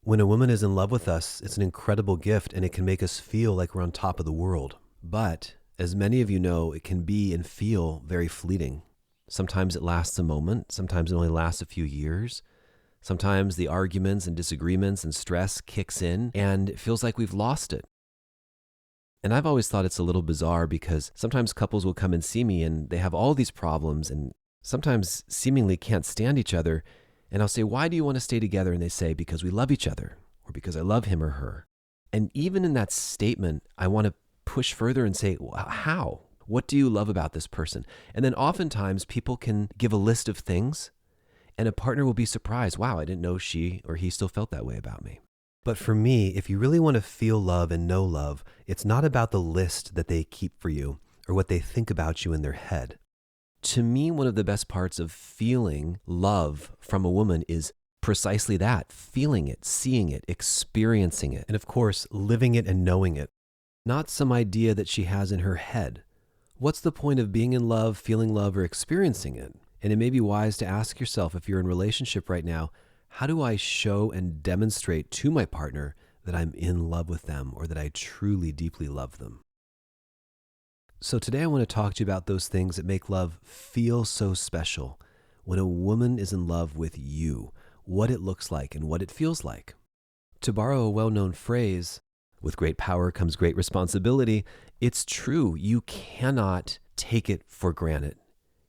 When a woman is in love with us, it's an incredible gift and it can make us feel like we're on top of the world. But as many of you know, it can be and feel very fleeting. Sometimes it lasts a moment. Sometimes it only lasts a few years. Sometimes the arguments and disagreements and stress kicks in and it feels like we've lost it. And I've always thought it's a little bizarre because sometimes couples will come and see me and they have all these problems and sometimes seemingly can't stand each other. And I'll say, why do you want to stay together? And they say, because we love each other or because I love him or her. And even in that statement, I want to push further and say, well, how? What do you love about this person? And then oftentimes people can give a list of things and a partner will be surprised. Wow, I didn't know she or he still felt that way about me. But for me, if you really want to feel love and know love, it's not about the list that they keep for you or what they think about you in their head. To me, one of the best parts of feeling love from a woman is precisely that, feeling it, seeing it, experiencing it, and of course, living it and knowing it. Not some idea that she has in her head. What's the point of being in love, feeling love, or experiencing it? And it may be wise to ask yourself, if you're in a relationship right now, how do I show and demonstrate to my partner that I'm in love with them or that I truly, deeply love them? So today I want to talk to you about those things that make love feel so special when a woman is in love with you, what it looks like and what it feels like. To borrow a well-known phrase, with great power comes great responsibility, it's true. You cannot take it for granted.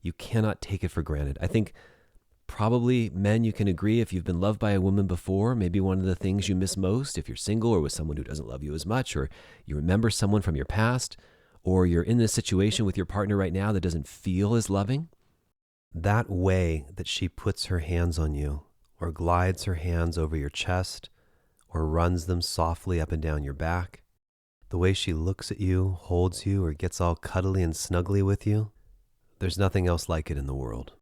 You cannot take it for granted. I think probably men, you can agree, if you've been loved by a woman before, maybe one of the things you miss most, if you're single or with someone who doesn't love you as much, or you remember someone from your past, or you're in this situation with your partner right now that doesn't feel as loving, that way that she puts her hands on you or glides her hands over your chest or runs them softly up and down your back, the way she looks at you, holds you, or gets all cuddly and snuggly with you, there's nothing else like it in the world.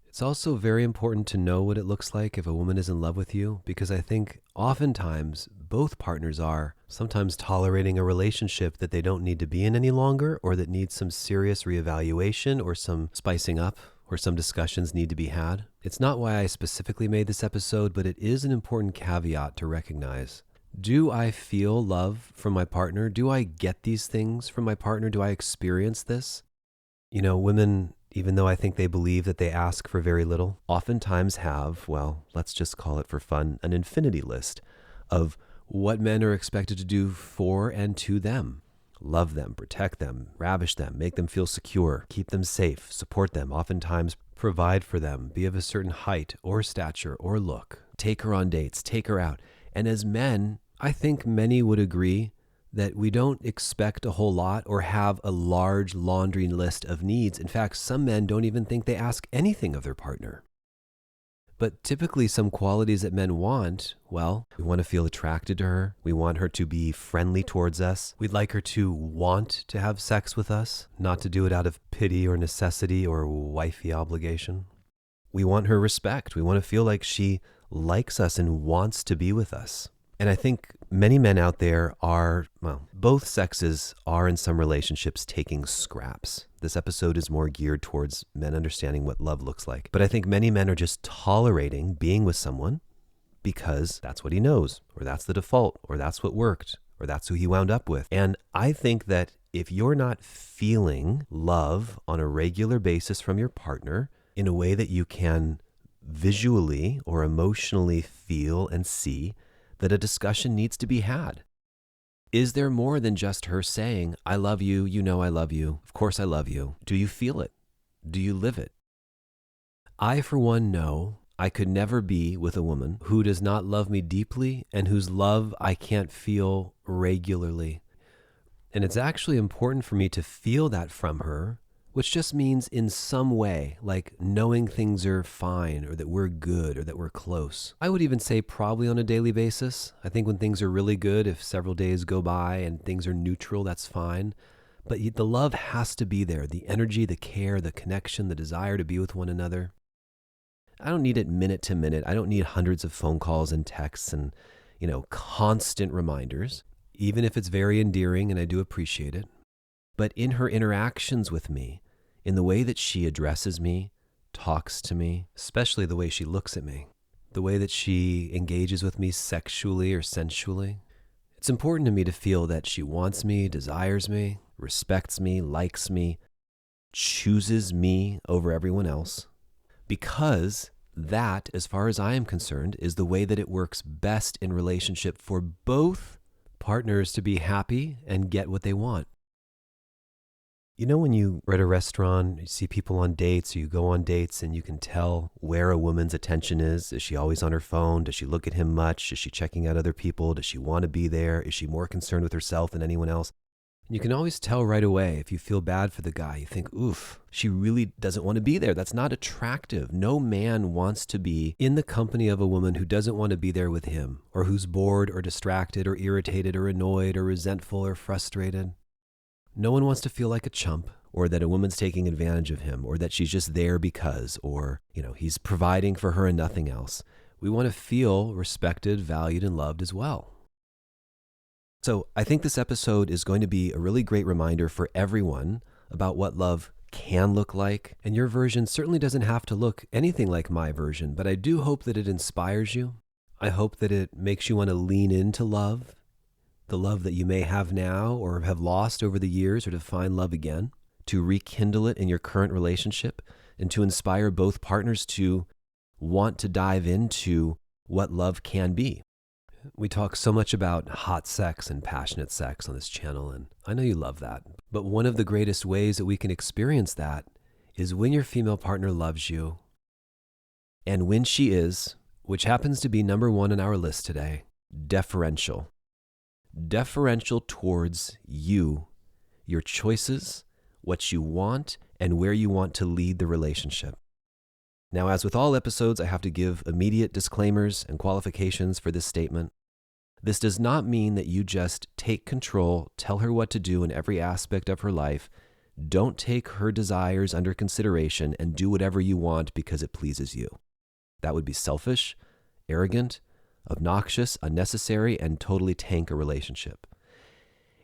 It's also very important to know what it looks like if a woman is in love with you, because I think oftentimes both partners are sometimes tolerating a relationship that they don't need to be in any longer, or that needs some serious reevaluation or some spicing up, or some discussions need to be had. It's not why I specifically made this episode, but it is an important caveat to recognize. Do I feel love from my partner? Do I get these things from my partner? Do I experience this? You know, women, even though I think they believe that they ask for very little, oftentimes have, well, let's just call it for fun, an infinity list of what men are expected to do for and to them. Love them, protect them, ravish them, make them feel secure, keep them safe, support them, oftentimes provide for them, be of a certain height or stature or look, take her on dates, take her out. And as men, I think many would agree that we don't expect a whole lot or have a large laundry list of needs. In fact, some men don't even think they ask anything of their partner. But typically some qualities that men want, well, we want to feel attracted to her. We want her to be friendly towards us. We'd like her to want to have sex with us, not to do it out of pity or necessity or wifey obligation. We want her respect. We want to feel like she likes us and wants to be with us. And I think many men out there are, well, both sexes are in some relationships taking scraps. This episode is more geared towards men understanding what love looks like. But I think many men are just tolerating being with someone because that's what he knows, or that's the default, or that's what worked, or that's who he wound up with. And I think that if you're not feeling love on a regular basis from your partner in a way that you can visually or emotionally feel and see, that a discussion needs to be had. Is there more than just her saying, I love you, you know I love you, of course I love you? Do you feel it? Do you live it? I, for one, know I could never be with a woman who does not love me deeply and whose love I can't feel regularly. And it's actually important for me to feel that from her, which just means in some way, like knowing things are fine or that we're good or that we're close. I would even say probably on a daily basis. I think when things are really good, if several days go by and things are neutral, that's fine. But the love has to be there, the energy, the care, the connection, the desire to be with one another. I don't need it minute to minute. I don't need hundreds of phone calls and texts and, constant reminders, even if it's very endearing and I do appreciate it. But in her interactions with me, in the way that she addresses me, talks to me, especially the way she looks at me, the way that she engages with me sexually or sensually. It's important to me to feel that she wants me, desires me, respects me, likes me, chooses me over everyone else, because that, as far as I am concerned, is the way that it works best in relationship for both partners to be happy and get what they want. You know, when you're at a restaurant, you see people on dates, or you go on dates, and you can tell where a woman's attention is. Is she always on her phone? Does she look at him much? Is she checking out other people? Does she want to be there? Is she more concerned with herself than anyone else? And you can always tell right away if you feel bad for the guy. You think, oof, she really doesn't want to be there. That's not attractive. No man wants to be in the company of a woman who doesn't want to be there with him, or who's bored or distracted or irritated or annoyed or resentful or frustrated. No one wants to feel like a chump, or that a woman's taking advantage of him, or that she's just there because, or, he's providing for her and nothing else. We want to feel respected, valued, and loved as well. So I think this episode is going to be a really great reminder for everyone about what love can look like. And your version certainly doesn't have to look anything like my version, but I do hope that it inspires you. I hope that it makes you want to lean into love, the love that you may have now or have lost over the years, or to find love again, to rekindle it in your current relationship, and to inspire both partners to want to dive into what love can be. We talk so much about hot sex and passionate sex on this channel, and I know you love that. But one of the greatest ways that we can experience that is when your female partner loves you, and when she is, which happens to be number one on our list today, deferential. Deferential towards you, your choices, what you want, and where you want to lead the relationship. Now, as with all episodes, I have to give immediate disclaimers and qualifications for this statement. This does not mean that you just take control, tell her what to do in every aspect of her life, don't take her desires under consideration, and do whatever you want because it pleases you. That would be selfish, arrogant, obnoxious, unnecessary, and totally tank a relationship.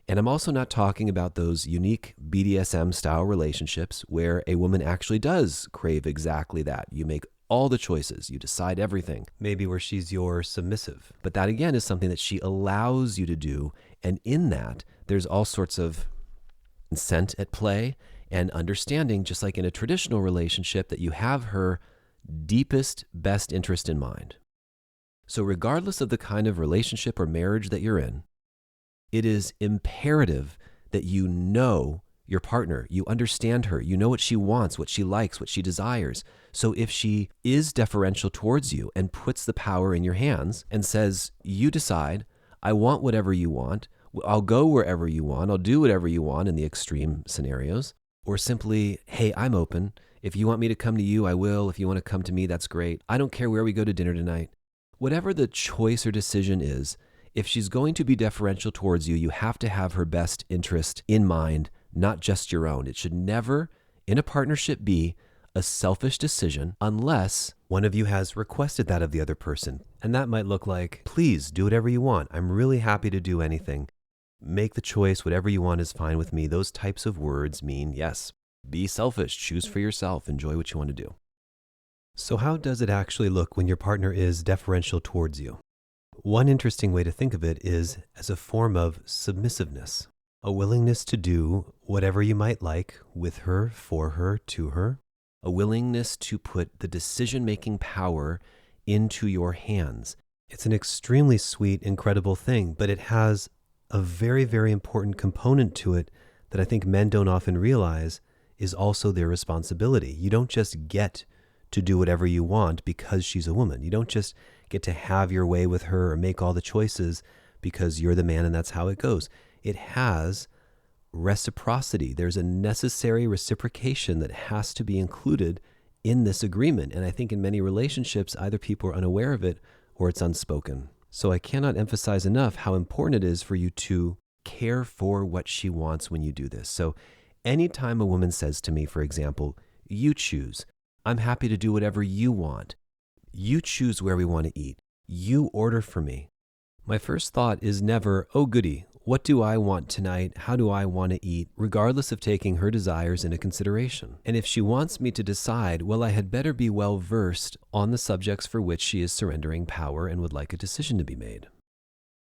And I'm also not talking about those unique BDSM-style relationships where a woman actually does crave exactly that. You make all the choices, you decide everything, maybe where she's your submissive. But that, again, is something that she allows you to do, and in that, there's all sorts of consent at play and understanding, just like in a traditional relationship, that you have her deepest, best interest in mind. So regardless of the kind of relationship or marriage that you're in, it is imperative that you know your partner, you understand her, you know what she wants, what she likes, what she desires. So if she is deferential towards you and puts the power in your hands and says, you decide, I want whatever you want, I'll go wherever you want, I'll do whatever you want in the extreme scenarios, or simply, hey, I'm open. If you want me to come to you, I will. If you want to come to me, that's great. I don't care where we go to dinner tonight. Whatever the choice or decision is, if she's going to be deferential towards you, you have to have her best interest in mind, not just your own. It should never, in a partnership, be a selfish decision unless one of you has requested that of the other person. And that might look like, please do whatever you want. I'm really happy to do anything. Make the choice. Whatever you want is fine with me. Those types of words mean, yes, be selfish, choose for yourself, enjoy what you want to do. So how does it actually look when your partner is deferential towards you? One interesting way to think of it is as a form of submissiveness, a willingness to do whatever you might like with her, for her, to her, a willingness to put the decision-making power into your hands. It's an extremely sweet, incredible thing, but it has a very, very important component to it that I think men don't often realize is also their responsibility. You don't just get to do whatever you want because she's a woman. You don't just get to have your way with her or make all the choices because you're the man and that's how it goes. It has reciprocity. There's a necessary reciprocation that has to be included in this agreement. And I think in many relationships, either people are unaware of it or it's unspoken. So I cannot emphasize enough how important it is for you to care for what she wants when you do this. So anytime a woman says to me, for example, you choose, I'm happy to do whatever you want. You choose where we want to eat. You order for me. My first thought is never, oh goody, What do I want tonight? How do I want to eat? Regardless of taking her desires into consideration. And if she wants me to decide, well, I had better be well versed on the subjects for which she is surrendering power and would like a decision to be made.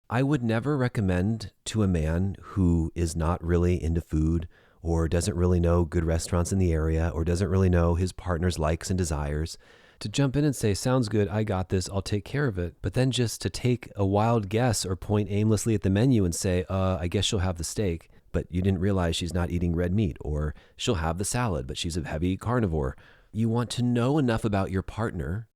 I would never recommend to a man who is not really into food or doesn't really know good restaurants in the area or doesn't really know his partner's likes and desires to jump in and say, sounds good, I got this, I'll take care of it. But then just to take a wild guess or point aimlessly at the menu and say, I guess she'll have the steak, but you didn't realize she's not eating red meat, or she'll have the salad, but she's a heavy carnivore. You want to know enough about your partner,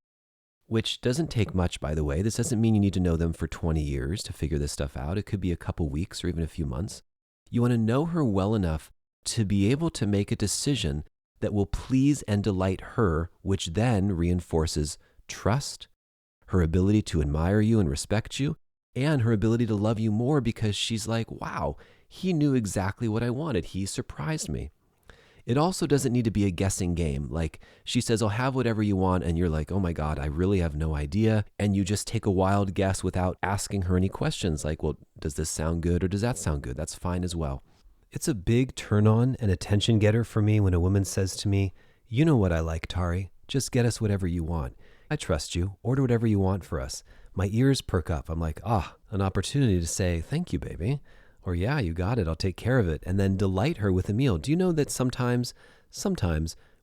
which doesn't take much, by the way. This doesn't mean you need to know them for 20 years to figure this stuff out. It could be a couple weeks or even a few months. You want to know her well enough to be able to make a decision that will please and delight her, which then reinforces trust, her ability to admire you and respect you, and her ability to love you more because she's like, wow, he knew exactly what I wanted. He surprised me. It also doesn't need to be a guessing game. Like she says, I'll have whatever you want. And you're like, oh my God, I really have no idea. And you just take a wild guess without asking her any questions like, well, does this sound good or does that sound good? That's fine as well. It's a big turn on and attention getter for me when a woman says to me, you know what I like, Tari. Just get us whatever you want. I trust you. Order whatever you want for us. My ears perk up. I'm like, an opportunity to say, thank you, baby. Or yeah, you got it. I'll take care of it. And then delight her with a meal. Do you know that sometimes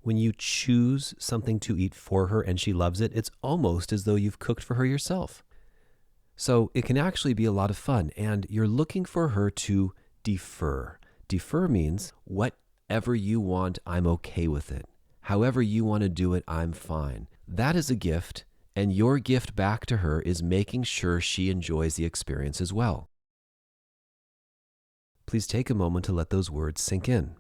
when you choose something to eat for her and she loves it, it's almost as though you've cooked for her yourself. So it can actually be a lot of fun. And you're looking for her to defer. Defer means whatever you want, I'm okay with it. However you want to do it, I'm fine. That is a gift, and your gift back to her is making sure she enjoys the experience as well. Please take a moment to let those words sink in.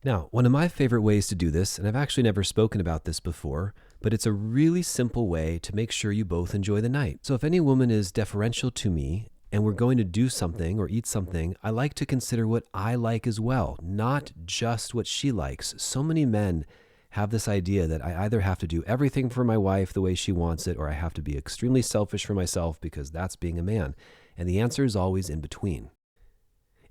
Now, one of my favorite ways to do this, and I've actually never spoken about this before, but it's a really simple way to make sure you both enjoy the night. So if any woman is deferential to me, and we're going to do something or eat something, I like to consider what I like as well, not just what she likes. So many men have this idea that I either have to do everything for my wife the way she wants it, or I have to be extremely selfish for myself because that's being a man. And the answer is always in between.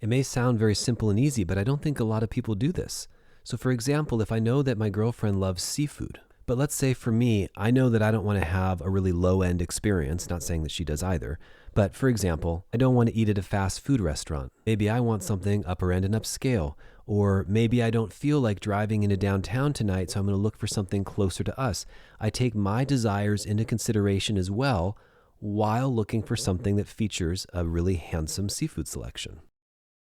It may sound very simple and easy, but I don't think a lot of people do this. So for example, if I know that my girlfriend loves seafood, but let's say for me, I know that I don't want to have a really low-end experience, not saying that she does either, but for example, I don't want to eat at a fast food restaurant. Maybe I want something upper end and upscale, or maybe I don't feel like driving into downtown tonight, so I'm going to look for something closer to us. I take my desires into consideration as well while looking for something that features a really handsome seafood selection.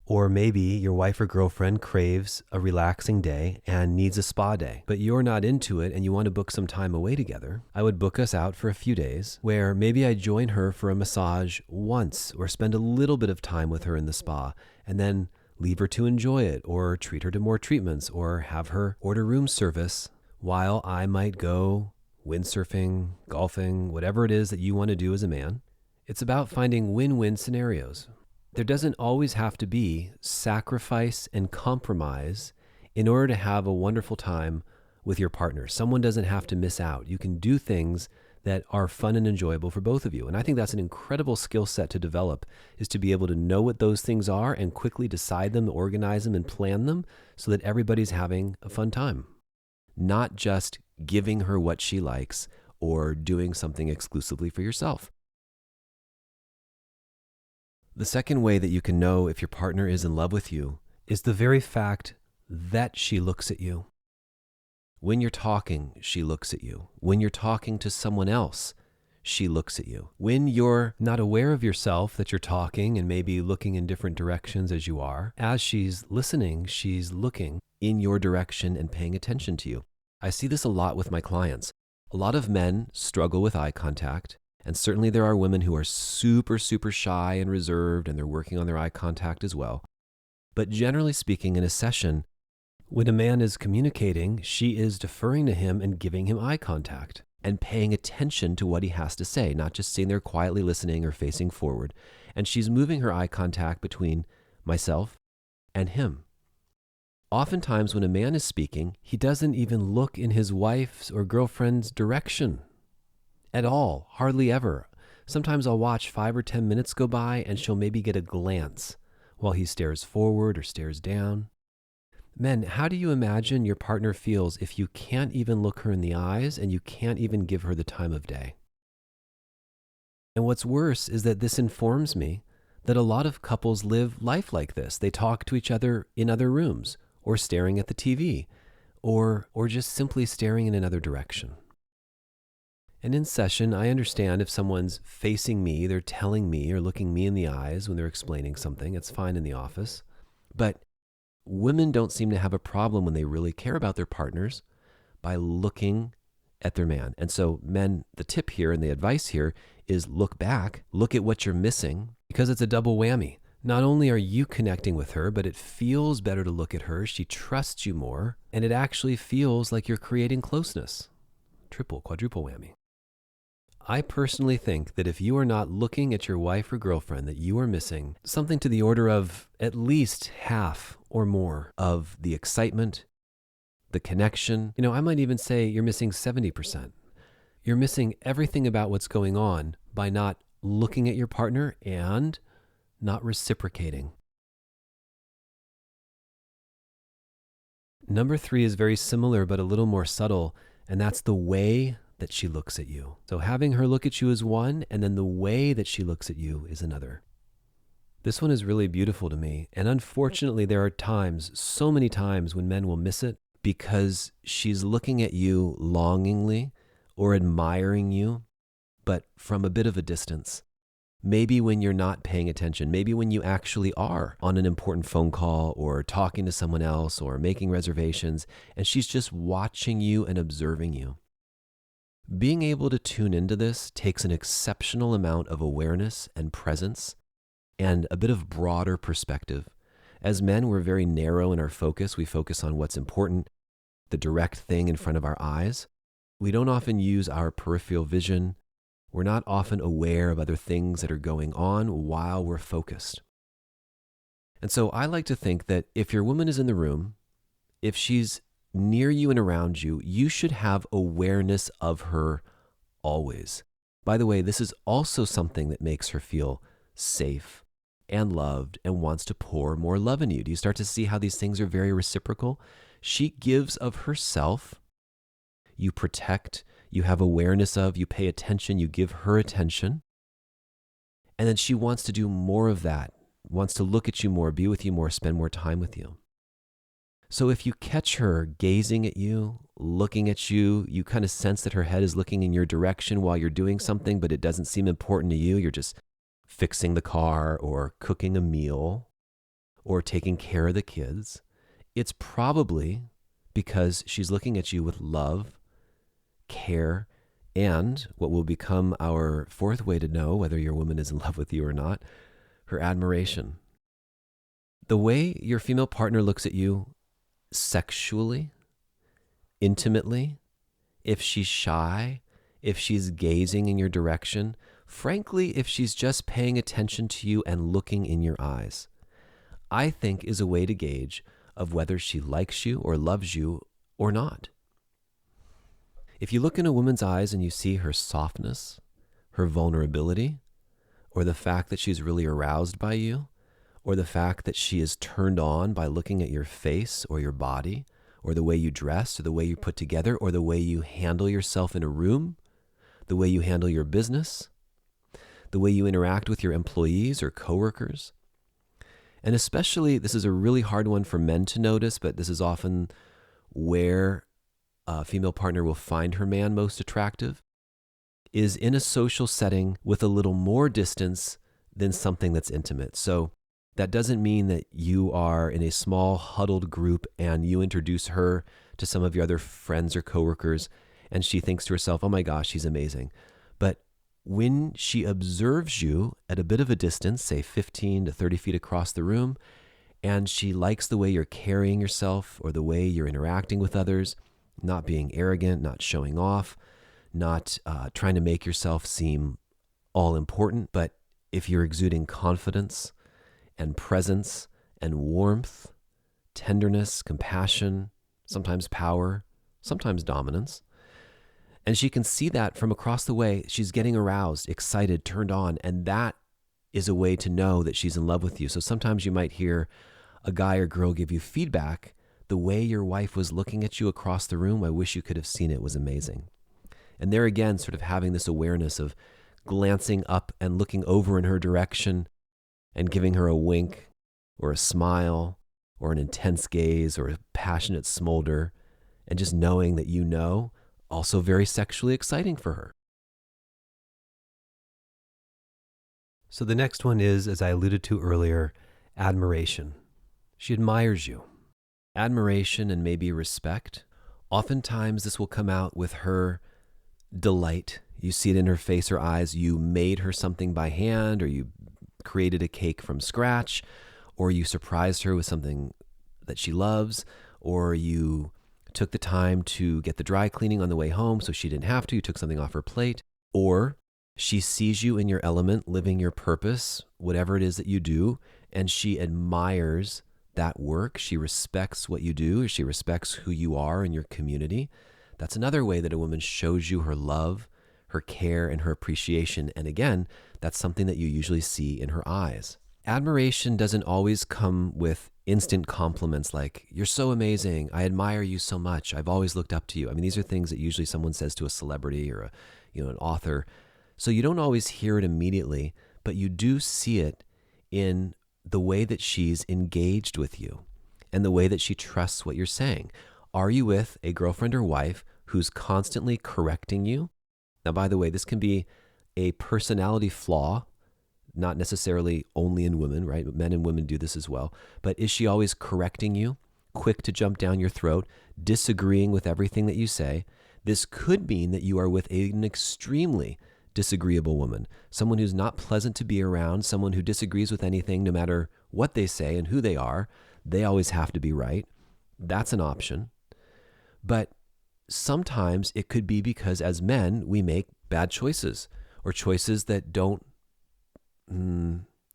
Or maybe your wife or girlfriend craves a relaxing day and needs a spa day, but you're not into it and you want to book some time away together. I would book us out for a few days where maybe I join her for a massage once or spend a little bit of time with her in the spa and then leave her to enjoy it or treat her to more treatments or have her order room service while I might go windsurfing, golfing, whatever it is that you want to do as a man. It's about finding win-win scenarios. There doesn't always have to be sacrifice and compromise in order to have a wonderful time with your partner. Someone doesn't have to miss out. You can do things that are fun and enjoyable for both of you. And I think that's an incredible skill set to develop, is to be able to know what those things are and quickly decide them, organize them, and plan them so that everybody's having a fun time. Not just giving her what she likes or doing something exclusively for yourself. The second way that you can know if your partner is in love with you is the very fact that she looks at you. When you're talking, she looks at you. When you're talking to someone else, she looks at you. When you're not aware of yourself that you're talking and maybe looking in different directions as you are, as she's listening, she's looking in your direction and paying attention to you. I see this a lot with my clients. A lot of men struggle with eye contact. And certainly there are women who are super, super shy and reserved, and they're working on their eye contact as well. But generally speaking, in a session, when a man is communicating, she is deferring to him and giving him eye contact and paying attention to what he has to say, not just sitting there quietly listening or facing forward. And she's moving her eye contact between myself and him. Oftentimes when a man is speaking, he doesn't even look in his wife's or girlfriend's direction. At all, hardly ever. Sometimes I'll watch 5 or 10 minutes go by and she'll maybe get a glance while he stares forward or stares down. Men, how do you imagine your partner feels if you can't even look her in the eyes and you can't even give her the time of day? And what's worse is that this informs me that a lot of couples live life like this. They talk to each other in other rooms or staring at the TV or just simply staring in another direction. And in session, I understand if someone's facing me, they're telling me or looking me in the eyes when they're explaining something. It's fine in the office. But women don't seem to have a problem when they really care about their partners by looking at their man. And so men, the tip here and the advice here is look back, look at what you're missing, because it's a double whammy. Not only are you connecting with her, but it feels better to look at her. She trusts you more, and it actually feels like you're creating closeness. Triple, quadruple whammy. I personally think that if you are not looking at your wife or girlfriend, that you are missing something to the order of at least half or more of the excitement, the connection. I might even say you're missing 70%. You're missing everything about what's going on by not looking at your partner and not reciprocating. Number 3 is very similar, but a little more subtle, and that's the way that she looks at you. So having her look at you is one, and then the way that she looks at you is another. This one is really beautiful to me. And unfortunately, there are times, so many times, when men will miss it because she's looking at you longingly or admiring you, but from a bit of a distance. Maybe when you're not paying attention, maybe when you actually are on an important phone call or talking to someone else or making reservations, and she's just watching you and observing you. Being able to tune into this takes an exceptional amount of awareness and presence and a bit of broader perspective. As men, we're very narrow in our focus. We focus on what's important, the direct thing in front of our eyes. We don't often use our peripheral vision. We're not often aware of other things that are going on while we're focused. And so I like to think that if your woman is in the room, if she's near you and around you, you should have awareness of her always. By the way, this is also something that makes her feel safe and loved and wants to pour more love in you. Do you start to see how these things are very reciprocal? She gives of herself. You protect, you have awareness of, you pay attention, you give her attention. And then she wants to do more of that, wants to look at you more, be with you more, spend more time with you. So if you catch her gazing at you, looking at you, you kind of sense that her head is looking in your direction while you're doing something, but it doesn't seem important to you. You're just fixing the car or cooking a meal or taking care of the kids. It's probably because she's looking at you with love, care, and what will become our fourth way to know whether your woman is in love with you or not, her admiration. The way your female partner looks at you sexually, intimately, if she's shy, if she's gazing in your direction, frankly, if she's just paying attention to you and looking in your eyes, I think is a way to gauge of whether she likes you or loves you or not. If you look in a woman's eyes and you see her softness, her vulnerability, or the fact that she's really aroused by you, or the fact that she is turned on by looking at your face or your body, or the way you dress, or the way you put together, or the way you handle yourself in a room, the way you handle your business, the way you interact with your employees or coworkers. And especially, this is a really hard one for men to notice, but this is often where a female partner will find her man most attractive, is in a social setting with a little more distance than something that's intimate. So that doesn't mean that you are in a small huddled group and you introduce her to some of your other friends or coworkers and she thinks to herself, oh my gosh, he's amazing. But when she observes you at a bit of a distance, say 15 to 30 feet across the room, and she likes the way you're carrying yourself or the way you're interacting with others, not being arrogant, not showing off, not trying to make yourself seem all important, but if you're exuding confidence and presence and warmth, tenderness, compassion, sometimes power, sometimes dominance, And she can see that from across the way. She's getting aroused, excited, turned on. And that is a way to know that she's in love with you. So sometimes you might hear a guy or girl give you feedback. The way your wife was looking at you across the room, I wish you could have seen it, was amazing. And there again, sort of having this awareness of glancing up and looking over in her direction and giving her a wink or a smile or an intense gaze or a passionate smolder, and just knowing that you know, also very sexually exciting for her. So the next one is, as I alluded to earlier, admiration. She admires you. Admiration and maybe respect. Oftentimes this will come out with her delight. You see it in her face or eyes. You made her something by hand, or you created a cake from scratch, or you surprised her with something that she loves, or you took the time to get the dry cleaning on the way home so she didn't have to. You took something off her plate. Or she sees you in your element, living your purpose, whatever it is that you do, and she admires that work. She respects what you do. She respects who you are in your community. That's another way that a woman shows you her love, her care, and her appreciation. And again, that's something that you usually see in her eyes. Admiration doesn't always come with instant compliments like, "You're so amazing. I admire you so much. I've always looked up to you." I mean, these are things that usually someone says to a celebrity or an author. So you don't always hear it immediately, but you do see it in the way that she's engaged with you and the way that she trusts what you're saying. Are you with a girlfriend or wife who's constantly correcting you? Now, by the way, this can be a personality flaw, not necessarily only in women, right? Men and women do this as well. But is she always correcting you, quick to jump down your throat, disagreeing with everything that you say? This could mean that you are with an extremely disagreeable woman, someone who's not pleasant to be around, someone who disagrees with anything, no matter what they say and who they are. They always have to be right. That's an option. But sometimes it could be because as men, we make bad choices, or choices that don't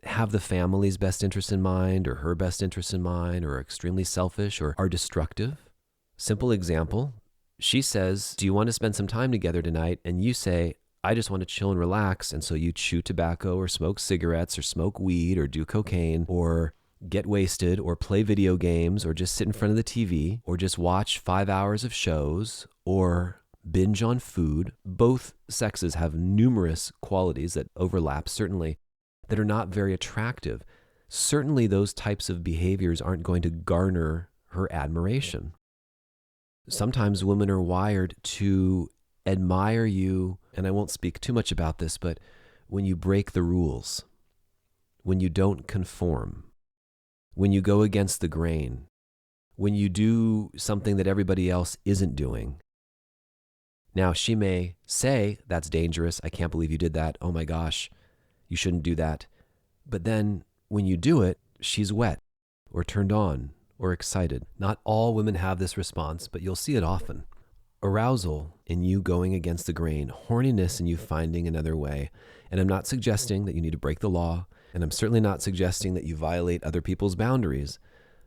have the family's best interest in mind or her best interest in mind, or are extremely selfish or are destructive. Simple example. She says, "Do you want to spend some time together tonight?" And you say, "I just want to chill and relax." And so you chew tobacco or smoke cigarettes or smoke weed or do cocaine or get wasted or play video games or just sit in front of the TV or just watch 5 hours of shows or binge on food. Both sexes have numerous qualities that overlap, certainly, that are not very attractive. Certainly those types of behaviors aren't going to garner her admiration. Sometimes women are wired to admire you, and I won't speak too much about this, but when you break the rules, when you don't conform, when you go against the grain, when you do something that everybody else isn't doing. Now, she may say, "That's dangerous. I can't believe you did that. Oh my gosh, you shouldn't do that." But then when you do it, she's wet or turned on or excited. Not all women have this response, but you'll see it often. Arousal in you going against the grain, horniness in you finding another way. And I'm not suggesting that you need to break the law, and I'm certainly not suggesting that you violate other people's boundaries,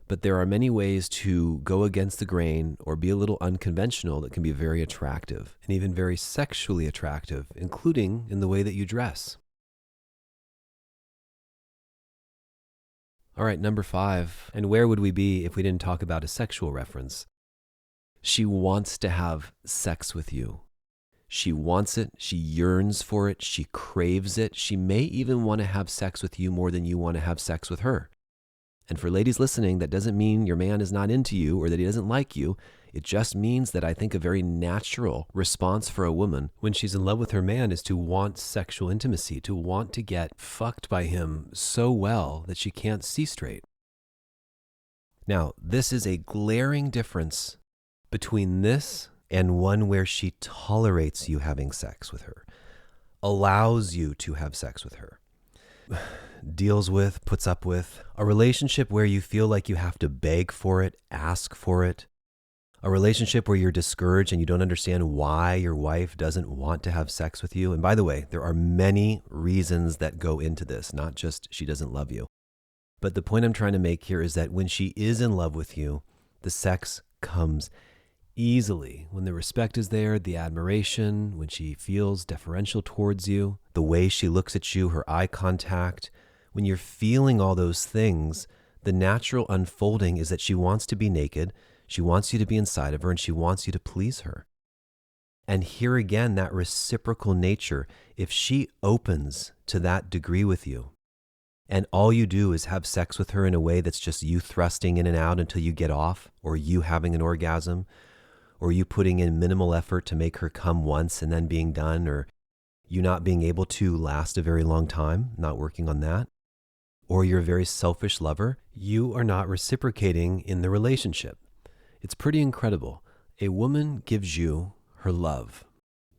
but there are many ways to go against the grain or be a little unconventional that can be very attractive and even very sexually attractive, including in the way that you dress. All right, number 5, and where would we be if we didn't talk about a sexual reference? She wants to have sex with you. She wants it. She yearns for it. She craves it. She may even want to have sex with you more than you want to have sex with her. And for ladies listening, that doesn't mean your man is not into you or that he doesn't like you. It just means that I think a very natural response for a woman when she's in love with her man is to want sexual intimacy, to want to get fucked by him so well that she can't see straight. Now, this is a glaring difference between this and one where she tolerates you having sex with her, allows you to have sex with her, deals with, puts up with, a relationship where you feel like you have to beg for it, ask for it, a relationship where you're discouraged and you don't understand why your wife doesn't want to have sex with you. And by the way, there are many reasons that go into this, not just she doesn't love you. But the point I'm trying to make here is that when she is in love with you, the sex comes easily when the respect is there, the admiration, when she feels deferential towards you, the way she looks at you, her eye contact. When you're feeling all those things, the natural unfolding is that she wants to be naked, she wants you to be inside of her, and she wants you to please her. And here again, that reciprocal nature, if she opens to that degree with you, and all you do is have sex with her in a way that's just you thrusting in and out until you get off, or you having an orgasm, or you putting in minimal effort to make her come once and then being done, or you not being able to last a very long time, not working on that, or you're a very selfish lover, you are not reciprocating in the relationship. It's pretty incredible. A woman gives you her love,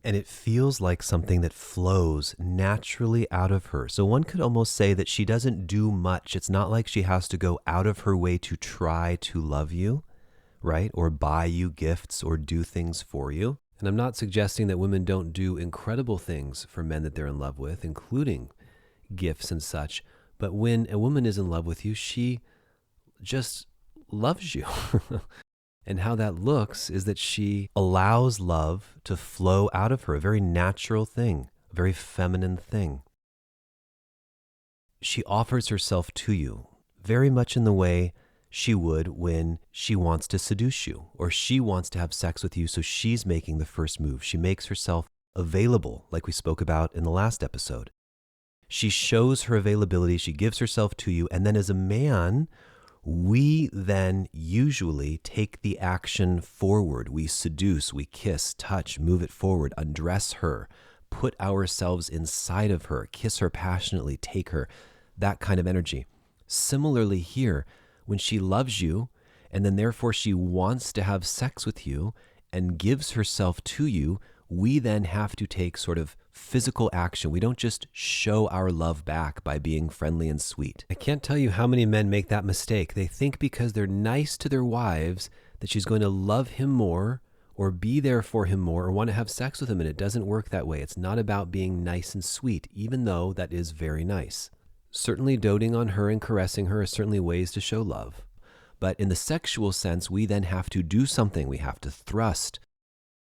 and it feels like something that flows naturally out of her. So one could almost say that she doesn't do much. It's not like she has to go out of her way to try to love you, right? Or buy you gifts or do things for you. And I'm not suggesting that women don't do incredible things for men that they're in love with, including gifts and such. But when a woman is in love with you, she just loves you. And how that looks is that she allows love to flow out of her, a very natural thing, a very feminine thing. She offers herself to you very much in the way she would when she wants to seduce you or she wants to have sex with you, so she's making the first move. She makes herself available, like we spoke about in the last episode. She shows her availability, she gives herself to you, and then as a man, we then usually take the action forward. We seduce, we kiss, touch, move it forward, undress her, put ourselves inside of her, kiss her passionately, take her, that kind of energy. Similarly here, when she loves you, and then therefore she wants to have sex with you and gives herself to you, we then have to take sort of physical action. We don't just show our love back by being friendly and sweet. I can't tell you how many men make that mistake. They think because they're nice to their wives that she's going to love him more or be there for him more or want to have sex with him, and it doesn't work that way. It's not about being nice and sweet, even though that is very nice. Certainly doting on her and caressing her are certainly ways to show love. But in the sexual sense, we then have to do something. We have to thrust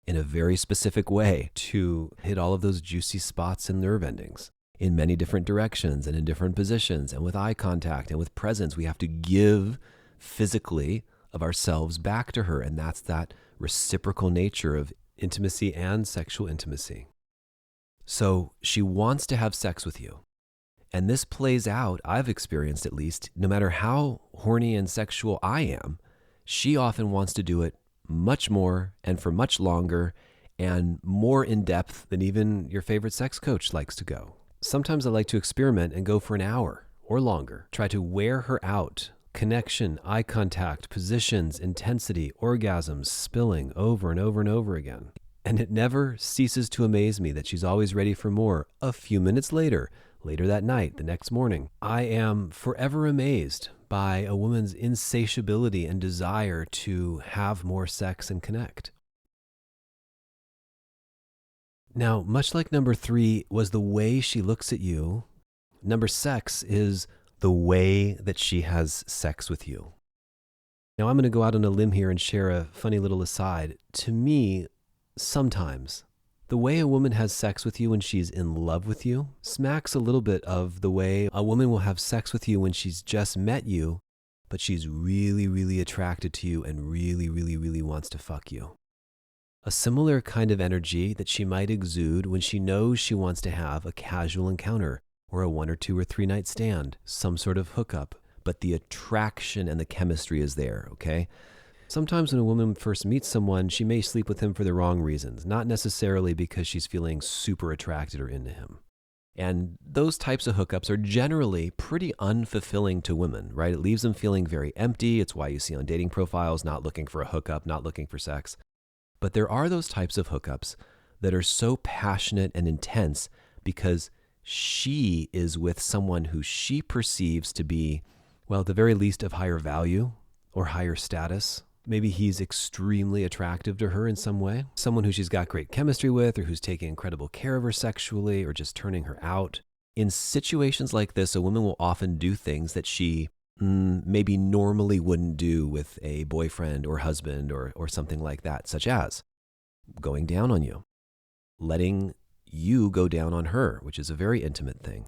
in a very specific way to hit all of those juicy spots and nerve endings in many different directions and in different positions and with eye contact and with presence. We have to give physically of ourselves back to her, and that's that reciprocal nature of intimacy and sexual intimacy. So she wants to have sex with you. And this plays out, I've experienced at least, no matter how horny and sexual I am, she often wants to do it much more and for much longer and more in depth than even your favorite sex coach likes to go. Sometimes I like to experiment and go for an hour or longer, try to wear her out. Connection, eye contact, positions, intensity, orgasms, spilling over and over and over again. And it never ceases to amaze me that she's always ready for more a few minutes later that night, the next morning. I am forever amazed by a woman's insatiability and desire to have more sex and connect. Now, much like number 3 was the way she looks at you, number 6 is the way that she has sex with you. Now, I'm going to go out on a limb here and share a funny little aside. To me, sometimes the way a woman has sex with you when she's in love with you smacks a little bit of the way a woman will have sex with you when she's just met you, but she's really, really attracted to you and really, really, really wants to fuck you. A similar kind of energy that she might exude when she knows she wants to have a casual encounter or a 1 or 2 or 3 night stand, some sort of hookup, but the attraction and the chemistry is there, okay? Sometimes when a woman first meets someone, she may sleep with him for the wrong reasons, not necessarily because she's feeling super attracted or into him. And those types of hookups are generally pretty unfulfilling to women, right? It leaves them feeling very empty. It's why you see on dating profiles, not looking for a hookup, not looking for sex. But there are those types of hookups that are so passionate and intense because she is with someone who she perceives to be, well, at the very least of higher value or higher status. Maybe he's extremely attractive to her in some way, someone who she's got great chemistry with or who's taking incredible care of her sexually or just turning her out. In situations like this, a woman will often do things that she maybe normally wouldn't do with a boyfriend or husband or something like that, such as going down on you, letting you go down on her, which is a very intimate thing,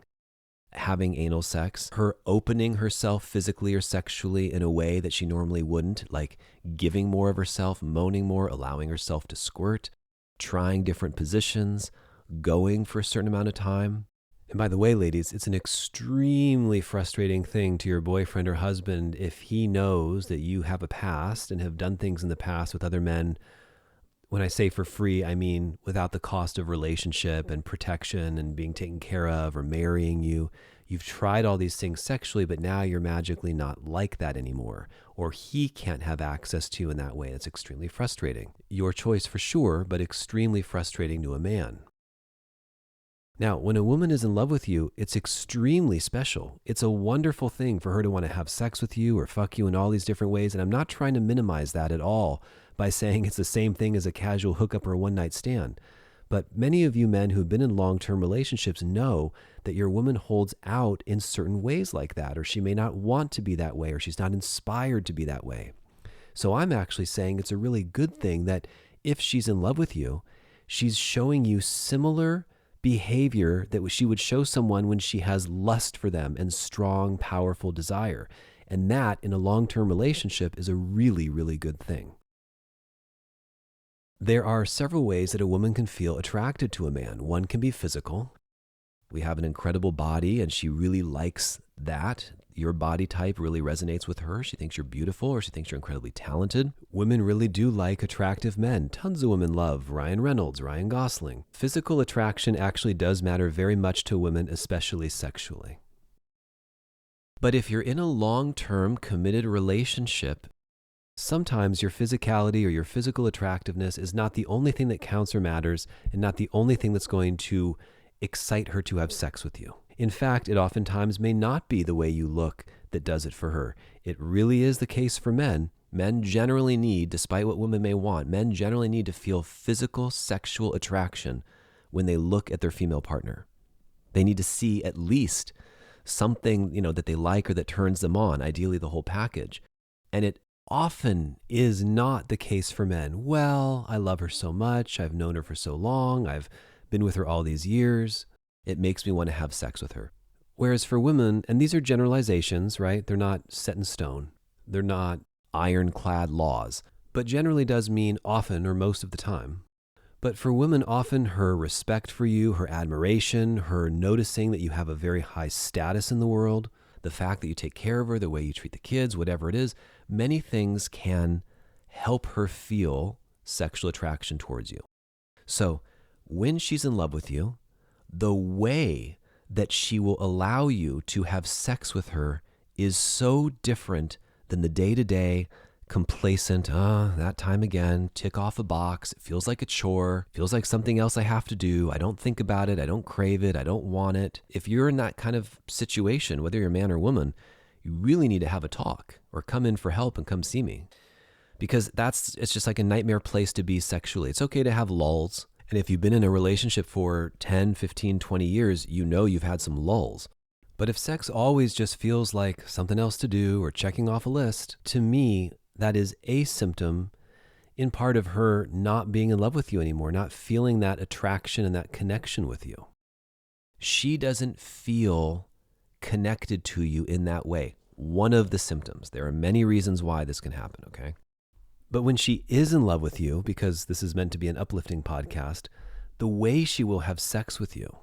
having anal sex, her opening herself physically or sexually in a way that she normally wouldn't, like giving more of herself, moaning more, allowing herself to squirt, trying different positions, going for a certain amount of time. And by the way, ladies, it's an extremely frustrating thing to your boyfriend or husband if he knows that you have a past and have done things in the past with other men. When I say for free, I mean without the cost of relationship and protection and being taken care of or marrying you. You've tried all these things sexually, but now you're magically not like that anymore, or he can't have access to you in that way. It's extremely frustrating. Your choice for sure, but extremely frustrating to a man. Now, when a woman is in love with you, it's extremely special. It's a wonderful thing for her to want to have sex with you or fuck you in all these different ways. And I'm not trying to minimize that at all by saying it's the same thing as a casual hookup or a one-night stand. But many of you men who've been in long-term relationships know that your woman holds out in certain ways like that, or she may not want to be that way, or she's not inspired to be that way. So I'm actually saying it's a really good thing that if she's in love with you, she's showing you similar behavior that she would show someone when she has lust for them and strong, powerful desire. And that in a long-term relationship is a really, really good thing. There are several ways that a woman can feel attracted to a man. One can be physical. We have an incredible body and she really likes that. Your body type really resonates with her. She thinks you're beautiful or she thinks you're incredibly talented. Women really do like attractive men. Tons of women love Ryan Reynolds, Ryan Gosling. Physical attraction actually does matter very much to women, especially sexually. But if you're in a long-term committed relationship, sometimes your physicality or your physical attractiveness is not the only thing that counts or matters and not the only thing that's going to excite her to have sex with you. In fact, it oftentimes may not be the way you look that does it for her. It really is the case for men. Men generally need, despite what women may want, men generally need to feel physical sexual attraction when they look at their female partner. They need to see at least something, that they like or that turns them on, ideally the whole package. And it often is not the case for men. Well, I love her so much. I've known her for so long. I've been with her all these years. It makes me want to have sex with her. Whereas for women, and these are generalizations, right? They're not set in stone. They're not ironclad laws, but generally does mean often or most of the time. But for women, often her respect for you, her admiration, her noticing that you have a very high status in the world, the fact that you take care of her, the way you treat the kids, whatever it is, many things can help her feel sexual attraction towards you. So when she's in love with you, the way that she will allow you to have sex with her is so different than the day-to-day complacent, that time again, tick off a box, it feels like a chore, feels like something else I have to do, I don't think about it, I don't crave it, I don't want it. If you're in that kind of situation, whether you're a man or woman, you really need to have a talk or come in for help and come see me. Because it's just like a nightmare place to be sexually. It's okay to have lulls. And if you've been in a relationship for 10, 15, 20 years, you've had some lulls. But if sex always just feels like something else to do or checking off a list, to me, that is a symptom in part of her not being in love with you anymore, not feeling that attraction and that connection with you. She doesn't feel connected to you in that way. One of the symptoms. There are many reasons why this can happen, okay? But when she is in love with you, because this is meant to be an uplifting podcast, the way she will have sex with you,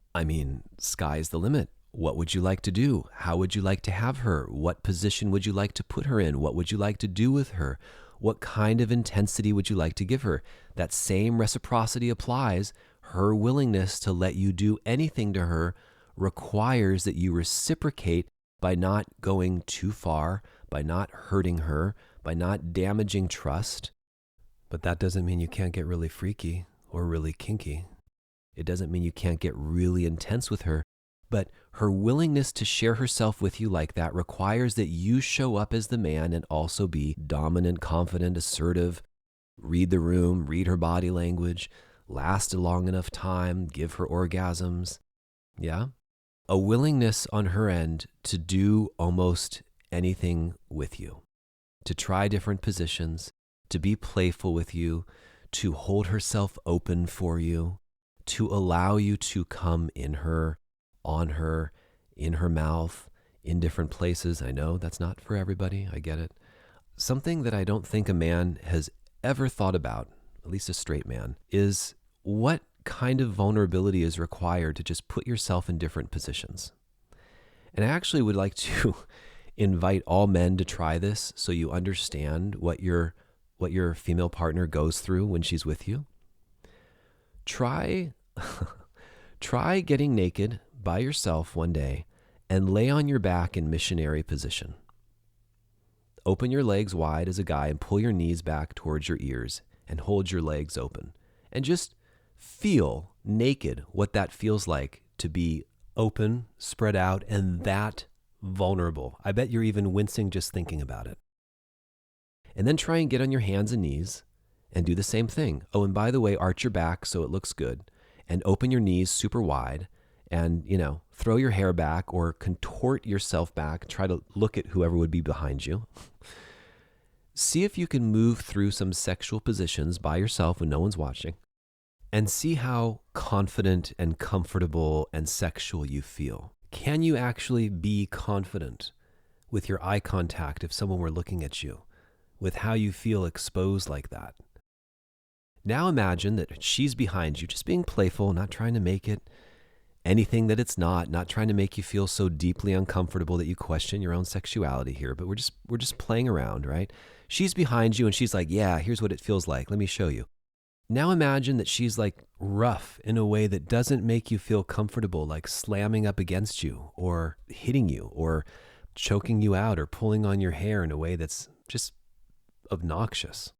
sky's the limit. What would you like to do? How would you like to have her? What position would you like to put her in? What would you like to do with her? What kind of intensity would you like to give her? That same reciprocity applies. Her willingness to let you do anything to her requires that you reciprocate by not going too far, by not hurting her, by not damaging trust. But that doesn't mean you can't get really freaky or really kinky. It doesn't mean you can't get really intense with her. But her willingness to share herself with you like that requires that you show up as the man and also be dominant, confident, assertive, read the room, read her body language, last a long enough time, give her orgasms. Yeah? A willingness on her end to do almost anything with you, to try different positions, to be playful with you, to hold herself open for you, to allow you to come in her, on her, in her mouth, in different places. I know that's not for everybody. I get it. Something that I don't think a man has ever thought about, at least a straight man, is what kind of vulnerability is required to just put yourself in different positions. And I actually would like to invite all men to try this so you understand what your female partner goes through when she's with you. Try getting naked by yourself one day and lay on your back in missionary position. Open your legs wide as a guy and pull your knees back towards your ears and hold your legs open. And just feel naked what that feels like to be open, spread out, and that vulnerable. I bet you're even wincing just thinking about it. And then try and get on your hands and knees and do the same thing. Oh, and by the way, arch your back so it looks good and open your knees super wide and, throw your hair back or contort yourself back. Try to look at whoever would be behind you. See if you can move through some sexual positions by yourself when no one's watching and see how confident and comfortable and sexual you feel. Can you actually be confident with your eye contact if someone were looking at you, with how you feel exposed like that? Now imagine that she's behind you, just being playful, not trying to make it anything that it's not trying to make you feel so deeply uncomfortable that you question your own sexuality here, but we're just playing around, right? She's behind you and she's like, yeah, here's what it feels like. Let me show you. Now imagine that she's like rough in a way that doesn't make you feel comfortable, like slamming up against you or hitting you or choking you out or pulling on your hair in a way that's just obnoxious.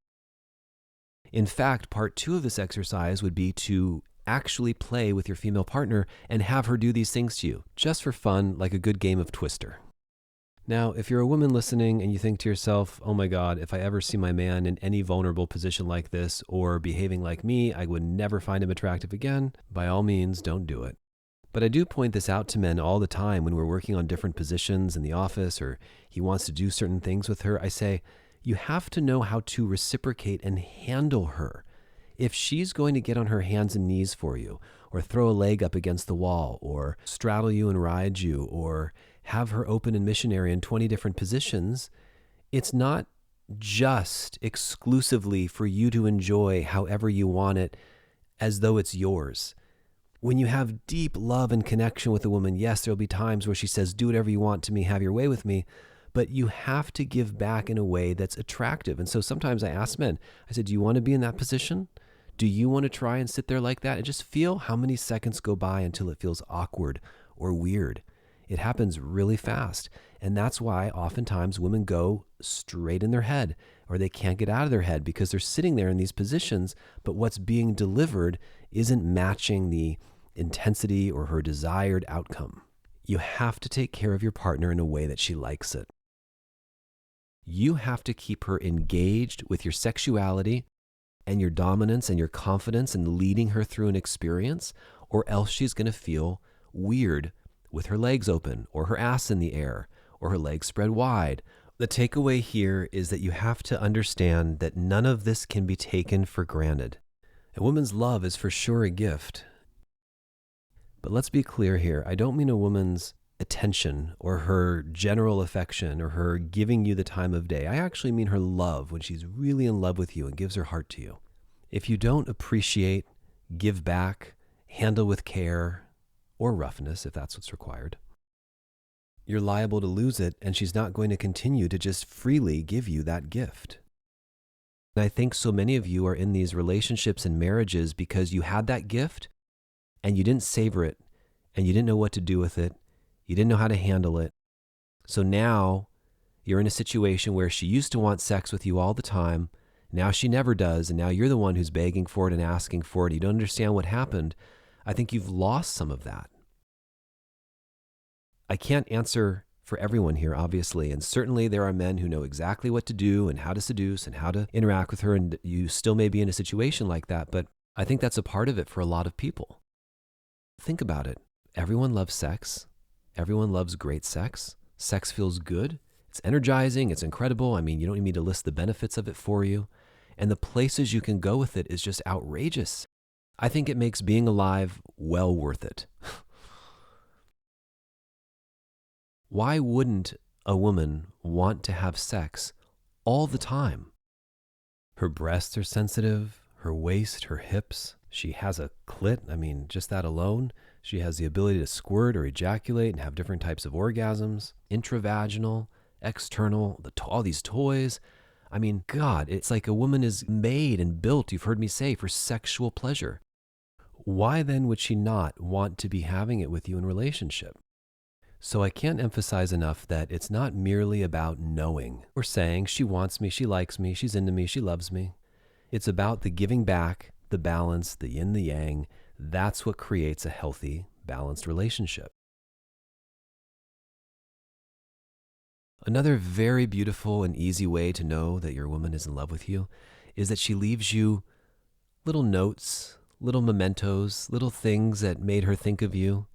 In fact, part 2 of this exercise would be to actually play with your female partner and have her do these things to you, just for fun, like a good game of Twister. Now, if you're a woman listening and you think to yourself, oh my God, if I ever see my man in any vulnerable position like this or behaving like me, I would never find him attractive again, by all means, don't do it. But I do point this out to men all the time when we're working on different positions in the office or he wants to do certain things with her. I say, you have to know how to reciprocate and handle her. If she's going to get on her hands and knees for you, or throw a leg up against the wall, or straddle you and ride you, or have her open and missionary in 20 different positions, it's not just exclusively for you to enjoy however you want it as though it's yours. When you have deep love and connection with a woman, yes, there'll be times where she says, do whatever you want to me, have your way with me, but you have to give back in a way that's attractive. And so sometimes I ask men, I said, do you want to be in that position? Do you want to try and sit there like that and just feel how many seconds go by until it feels awkward or weird? It happens really fast. And that's why oftentimes women go straight in their head or they can't get out of their head because they're sitting there in these positions, but what's being delivered isn't matching the intensity or her desired outcome. You have to take care of your partner in a way that she likes it. You have to keep her engaged with your sexuality and your dominance and your confidence in leading her through an experience, or else she's going to feel weird with her legs open or her ass in the air or her legs spread wide. The takeaway here is that you have to understand that none of this can be taken for granted. A woman's love is for sure a gift. But let's be clear here. I don't mean a woman's attention or her general affection or her giving you the time of day. I actually mean her love when she's really in love with you and gives her heart to you. If you don't appreciate, give back, handle with care or roughness, if that's what's required, you're liable to lose it, and she's not going to continue to just freely give you that gift. And I think so many of you are in these relationships and marriages because you had that gift and you didn't savor it and you didn't know what to do with it. You didn't know how to handle it. So now you're in a situation where she used to want sex with you all the time. Now she never does. And now you're the one who's begging for it and asking for it. You don't understand what happened. I think you've lost some of that. I can't answer for everyone here, obviously. And certainly there are men who know exactly what to do and how to seduce and how to interact with her. And you still may be in a situation like that. But I think that's a part of it for a lot of people. Think about it. Everyone loves sex. Everyone loves great sex. Sex feels good. It's energizing. It's incredible. I mean, you don't need me to list the benefits of it for you. And the places you can go with it is just outrageous. I think it makes being alive well worth it. Why wouldn't a woman want to have sex all the time? Her breasts are sensitive, her waist, her hips. She has a clit. I mean, just that alone. She has the ability to squirt or ejaculate and have different types of orgasms, intravaginal, external, all these toys. I mean, God, it's like a woman is made and built, you've heard me say, for sexual pleasure. Why then would she not want to be having it with you in relationship? So I can't emphasize enough that it's not merely about knowing or saying she wants me, she likes me, she's into me, she loves me. It's about the giving back, the balance, the yin, the yang. That's what creates a healthy, balanced relationship. Another very beautiful and easy way to know that your woman is in love with you is that she leaves you little notes, little mementos, little things that made her think of you.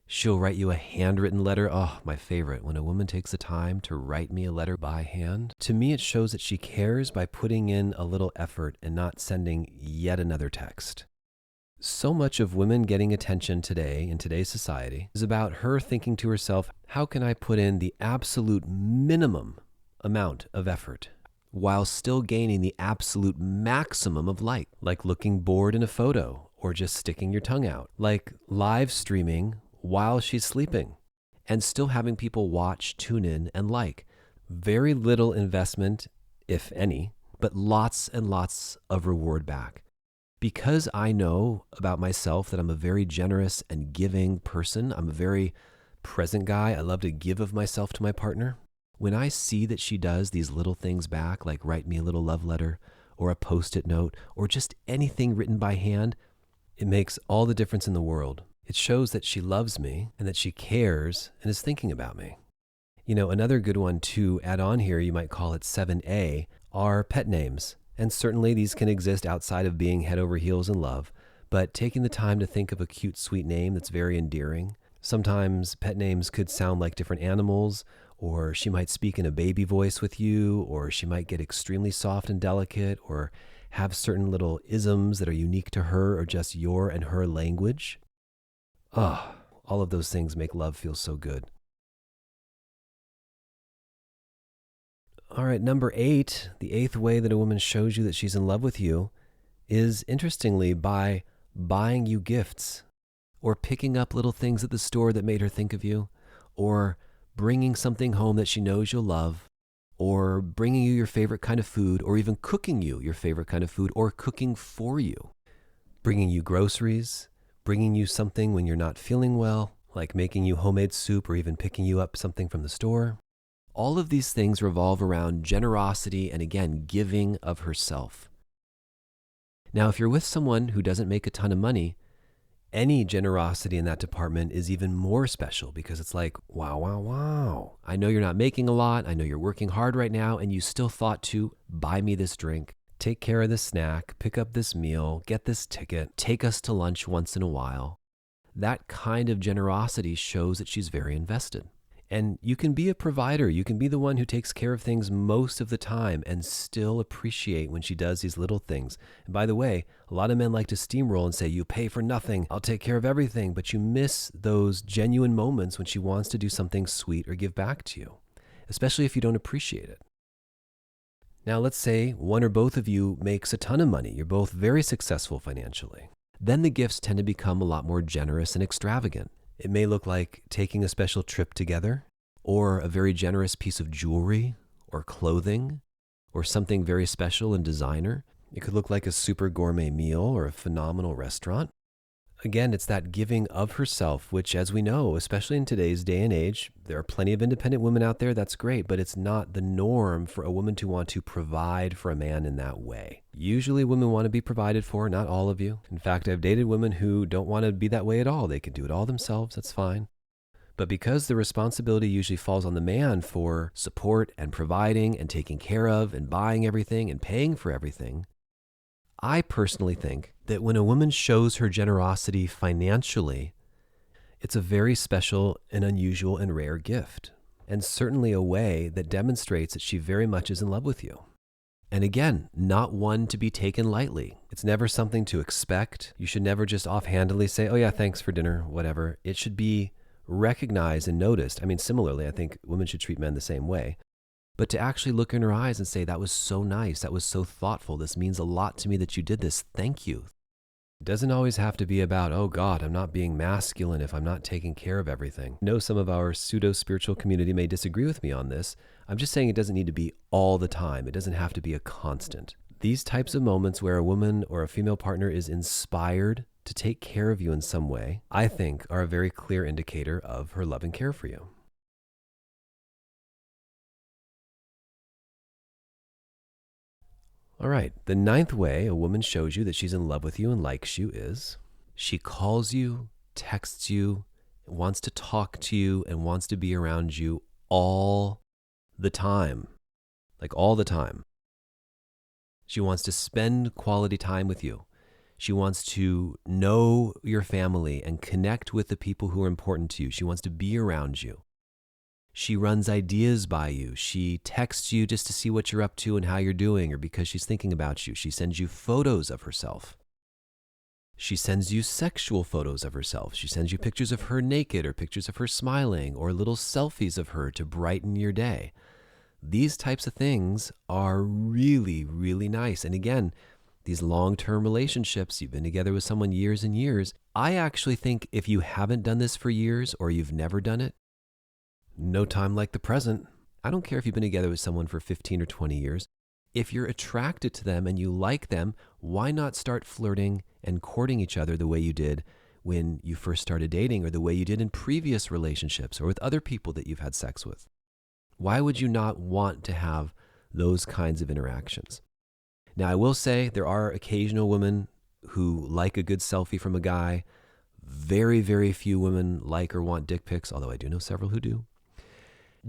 She'll write you a handwritten letter. Oh, my favorite. When a woman takes the time to write me a letter by hand, to me it shows that she cares by putting in a little effort and not sending yet another text. So much of women getting attention today in today's society is about her thinking to herself, how can I put in the absolute minimum amount of effort while still gaining the absolute maximum of like looking bored in a photo or just sticking your tongue out, like live streaming while she's sleeping and still having people watch, tune in, and like. Very little investment, if any, but lots and lots of reward back. Because I know about myself that I'm a very generous and giving person, I'm a very present guy. I love to give of myself to my partner. When I see that she does these little things back, like write me a little love letter or a Post-it note or just anything written by hand, it makes all the difference in the world. It shows that she loves me and that she cares and is thinking about me. You know, another good one to add on here, you might call it 7A, are pet names. And certainly these can exist outside of being head over heels in love, but taking the time to think of a cute, sweet name that's very endearing. Sometimes pet names could sound like different animals, or she might speak in a baby voice with you, or she might get extremely soft and delicate, or have certain little isms that are unique to her or just your and her language. Oh, all of those things make love feel so good. All right, number 8, the 8th way that a woman shows you that she's in love with you is, interestingly, by buying you gifts or picking up little things at the store that made her think of you, or bringing something home that she knows you'll love, or bringing you your favorite kind of food, or even cooking you your favorite kind of food, or cooking for you, bringing you groceries, bringing you something when you're not feeling well, like making you homemade soup or even picking you up something from the store. All of these things revolve around generosity and, again, giving of herself. Now, if you're with someone who doesn't make a ton of money, any generosity in that department is even more special because it's like, wow, wow, wow. I know you're not making a lot. I know you're working hard right now, and you still thought to buy me this drink, take care of this snack, pick up this meal, get this ticket, take us to lunch once in a while. That kind of generosity shows that she's very invested. And you can be a provider. You can be the one who takes care of things most of the time and still appreciate when she does these little things. And by the way, a lot of men like to steamroll and say, you pay for nothing, I'll take care of everything. But you miss those genuine moments when she wants to do something sweet or give back to you, especially if you don't appreciate it. Now, let's say one or both of you makes a ton of money. You're both very successful financially. Then the gifts tend to become a lot more generous and extravagant. It may look like taking a special trip together, or a very generous piece of jewelry, or clothing, or something very special and designer. It could look like a super gourmet meal or a phenomenal restaurant. Again, it's that giving of herself, which, as we know, especially in today's day and age, there are plenty of independent women out there, that's great, but it's not the norm for a woman to want to provide for a man in that way. Usually women want to be provided for, not all of you. In fact, I've dated women who don't want to be that way at all. They can do it all themselves, that's fine. But because the responsibility usually falls on the man for support and providing and taking care of and buying everything and paying for everything, I personally think that when a woman shows her generosity financially, it's a very special and unusual and rare gift. and certainly a way that demonstrates that she very much is in love with you. And again, not one to be taken lightly. It's never something to expect. You should never just offhandedly say, oh yeah, thanks for dinner, whatever. It should be recognized and noticed. I mean, similarly, I think women should treat men the same way. But to actually look in her eyes and say, that was so nice, that was so thoughtful, this means a lot to me that you did this, thank you. It doesn't always have to be about, oh God, I'm not being masculine if I'm not taking care of everything. I know some of our pseudo-spiritual community may disagree with me on this. I'm just saying it doesn't need to be all the time. It doesn't have to be a constant. These types of moments where a woman or a female partner is inspired to take care of you in some way, I think are a very clear indicator of her love and care for you. All right, the 9th way a woman shows you that she's in love with you and likes you is she calls you, texts you, wants to talk to you, and wants to be around you all the time. Like all the time. She wants to spend quality time with you. She wants to know your family and connect with the people who are important to you. She wants to be around you. She runs ideas by you. She texts you just to see what you're up to and how you're doing, or because she's thinking about you. She sends you photos of herself. She sends you sexual photos of herself. She sends you pictures of her naked or pictures of her smiling or little selfies of her to brighten your day. These types of things are really, really nice. And again, these long-term relationships, you've been together with someone years and years. I actually think if you haven't done this for years or you've never done it, no time like the present. I don't care if you've been together with someone for 15 or 20 years. If you're attracted to them and you like them, why not start flirting and courting each other the way you did when you first started dating, or the way you did in previous relationships or with other people that you've had sex with? Why would you not want to have those kinds of interactions? Now, I will say there are occasional women who like a good selfie from a guy. Very, very few women like or want dick pics, although I do know several who do.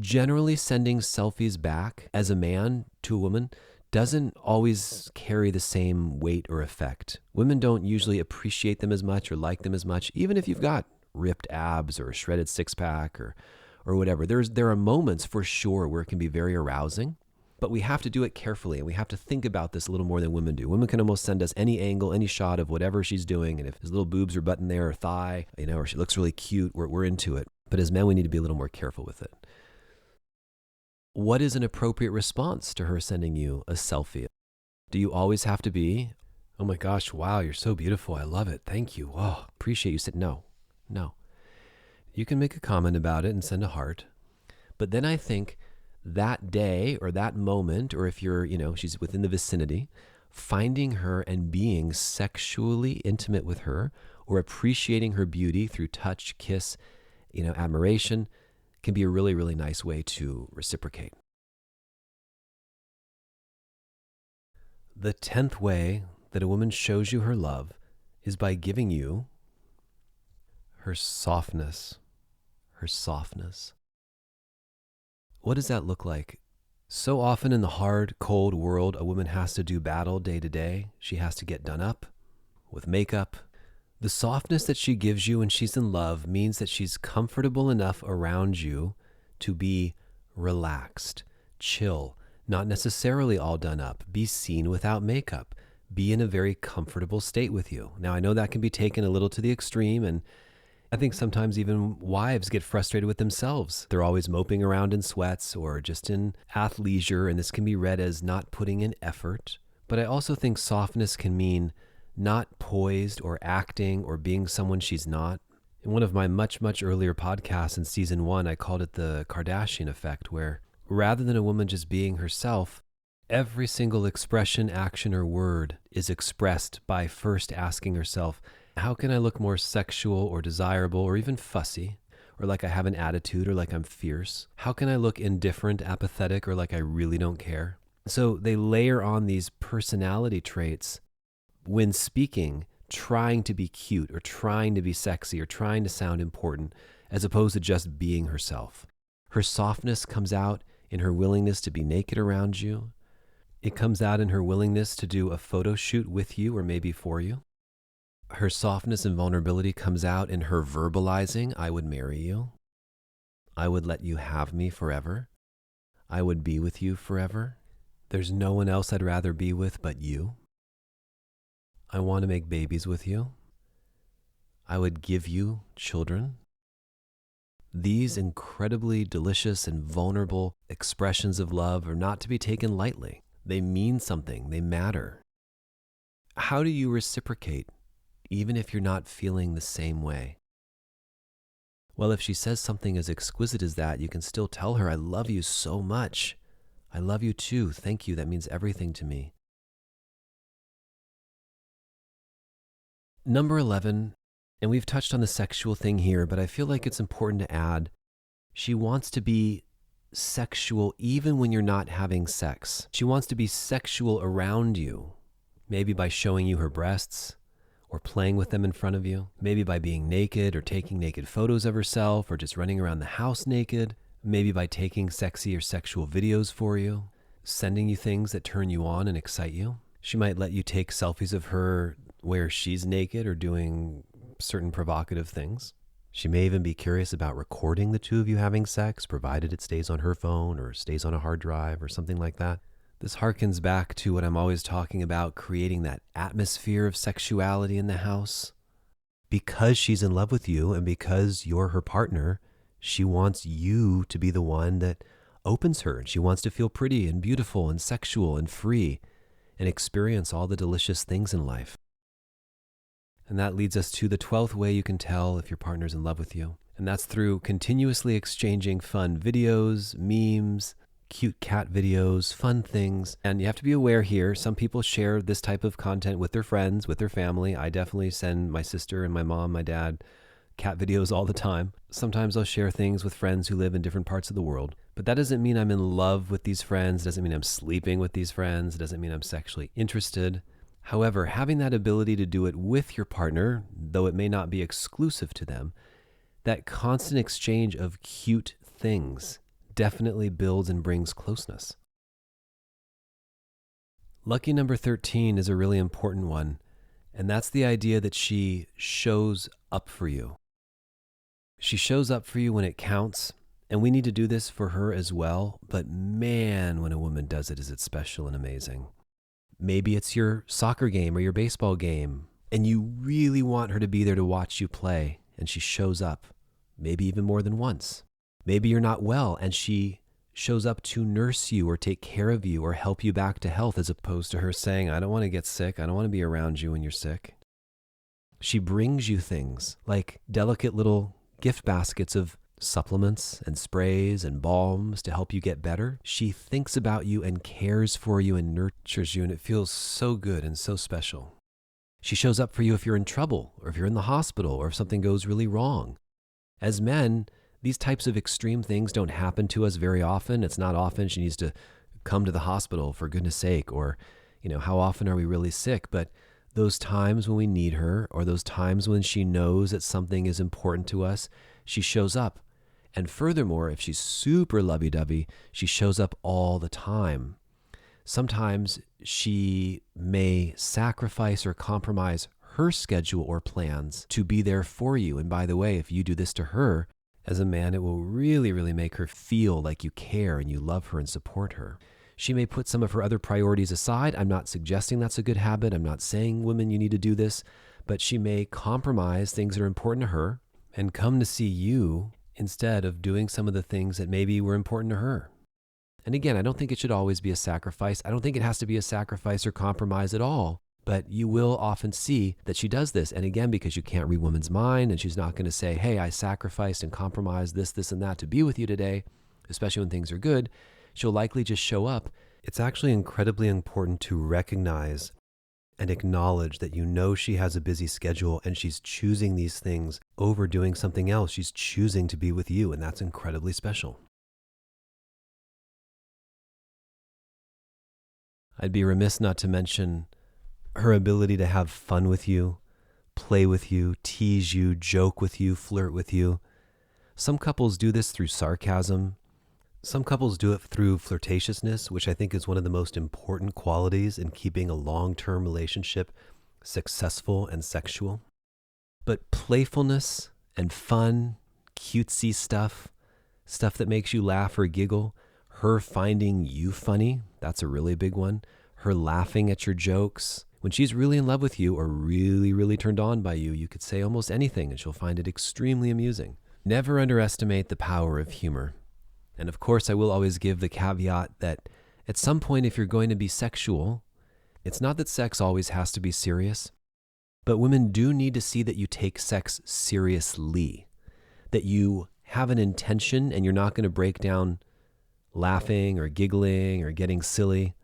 Generally, sending selfies back as a man to a woman doesn't always carry the same weight or effect. Women don't usually appreciate them as much or like them as much, even if you've got ripped abs or a shredded six-pack or whatever. There are moments for sure where it can be very arousing, but we have to do it carefully, and we have to think about this a little more than women do. Women can almost send us any angle, any shot of whatever she's doing, and if his little boobs are button there or thigh, or she looks really cute, we're into it. But as men, we need to be a little more careful with it. What is an appropriate response to her sending you a selfie? Do you always have to be, oh my gosh, wow, you're so beautiful, I love it, thank you, oh, appreciate you said no. You can make a comment about it and send a heart. But then I think that day or that moment, or if you're, she's within the vicinity, finding her and being sexually intimate with her or appreciating her beauty through touch, kiss, admiration can be a really, really nice way to reciprocate. The 10th way that a woman shows you her love is by giving you her softness. Her softness. What does that look like? So often in the hard, cold world, a woman has to do battle day to day. She has to get done up with makeup. The softness that she gives you when she's in love means that she's comfortable enough around you to be relaxed, chill, not necessarily all done up, be seen without makeup, be in a very comfortable state with you. Now, I know that can be taken a little to the extreme, and I think sometimes even wives get frustrated with themselves. They're always moping around in sweats or just in athleisure, and this can be read as not putting in effort. But I also think softness can mean not poised or acting or being someone she's not. In one of my much, much earlier podcasts in season 1, I called it the Kardashian effect, where rather than a woman just being herself, every single expression, action, or word is expressed by first asking herself, how can I look more sexual or desirable or even fussy, or like I have an attitude or like I'm fierce? How can I look indifferent, apathetic, or like I really don't care? So they layer on these personality traits when speaking, trying to be cute or trying to be sexy or trying to sound important, as opposed to just being herself. Her softness comes out in her willingness to be naked around you. It comes out in her willingness to do a photo shoot with you or maybe for you. Her softness and vulnerability comes out in her verbalizing, I would marry you. I would let you have me forever. I would be with you forever. There's no one else I'd rather be with but you. I want to make babies with you. I would give you children. These incredibly delicious and vulnerable expressions of love are not to be taken lightly. They mean something. They matter. How do you reciprocate, even if you're not feeling the same way? Well, if she says something as exquisite as that, you can still tell her, I love you so much. I love you too. Thank you. That means everything to me. Number 11, and we've touched on the sexual thing here, but I feel like it's important to add, she wants to be sexual even when you're not having sex. She wants to be sexual around you, maybe by showing you her breasts or playing with them in front of you, maybe by being naked or taking naked photos of herself or just running around the house naked, maybe by taking sexy or sexual videos for you, sending you things that turn you on and excite you. She might let you take selfies of her where she's naked or doing certain provocative things. She may even be curious about recording the two of you having sex, provided it stays on her phone or stays on a hard drive or something like that. This harkens back to what I'm always talking about, creating that atmosphere of sexuality in the house. Because she's in love with you and because you're her partner, she wants you to be the one that opens her. And she wants to feel pretty and beautiful and sexual and free and experience all the delicious things in life. And that leads us to the 12th way you can tell if your partner's in love with you. And that's through continuously exchanging fun videos, memes, cute cat videos, fun things. And you have to be aware here, some people share this type of content with their friends, with their family. I definitely send my sister and my mom, my dad, cat videos all the time. Sometimes I'll share things with friends who live in different parts of the world. But that doesn't mean I'm in love with these friends. It doesn't mean I'm sleeping with these friends. It doesn't mean I'm sexually interested. However, having that ability to do it with your partner, though it may not be exclusive to them, that constant exchange of cute things definitely builds and brings closeness. Lucky number 13 is a really important one, and that's the idea that she shows up for you. She shows up for you when it counts, and we need to do this for her as well, but man, when a woman does it, is it special and amazing. Maybe it's your soccer game or your baseball game, and you really want her to be there to watch you play, and she shows up, maybe even more than once. Maybe you're not well, and she shows up to nurse you or take care of you or help you back to health, as opposed to her saying, I don't want to get sick. I don't want to be around you when you're sick. She brings you things like delicate little gift baskets of supplements and sprays and balms to help you get better. She thinks about you and cares for you and nurtures you, and it feels so good and so special. She shows up for you if you're in trouble or if you're in the hospital or if something goes really wrong. As men, these types of extreme things don't happen to us very often. It's not often she needs to come to the hospital, for goodness sake, or, how often are we really sick? But those times when we need her, or those times when she knows that something is important to us, she shows up. And furthermore, if she's super lovey-dovey, she shows up all the time. Sometimes she may sacrifice or compromise her schedule or plans to be there for you. And by the way, if you do this to her, as a man, it will really, really make her feel like you care and you love her and support her. She may put some of her other priorities aside. I'm not suggesting that's a good habit. I'm not saying, women, you need to do this. But she may compromise things that are important to her and come to see you instead of doing some of the things that maybe were important to her. And again, I don't think it should always be a sacrifice. I don't think it has to be a sacrifice or compromise at all. But you will often see that she does this. And again, because you can't read woman's mind, and she's not going to say, hey, I sacrificed and compromised this, and that to be with you today, especially when things are good, she'll likely just show up. It's actually incredibly important to recognize and acknowledge that she has a busy schedule and she's choosing these things over doing something else. She's choosing to be with you, and that's incredibly special. I'd be remiss not to mention her ability to have fun with you, play with you, tease you, joke with you, flirt with you. Some couples do this through sarcasm. Some couples do it through flirtatiousness, which I think is one of the most important qualities in keeping a long-term relationship successful and sexual. But playfulness and fun, cutesy stuff, stuff that makes you laugh or giggle, her finding you funny, that's a really big one, her laughing at your jokes. When she's really in love with you or really, really turned on by you, you could say almost anything and she'll find it extremely amusing. Never underestimate the power of humor. And of course, I will always give the caveat that at some point, if you're going to be sexual, it's not that sex always has to be serious, but women do need to see that you take sex seriously, that you have an intention and you're not going to break down laughing or giggling or getting silly,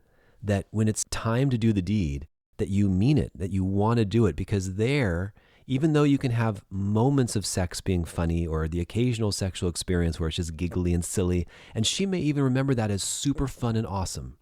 that when it's time to do the deed, that you mean it, that you want to do it, because there, even though you can have moments of sex being funny or the occasional sexual experience where it's just giggly and silly, and she may even remember that as super fun and awesome,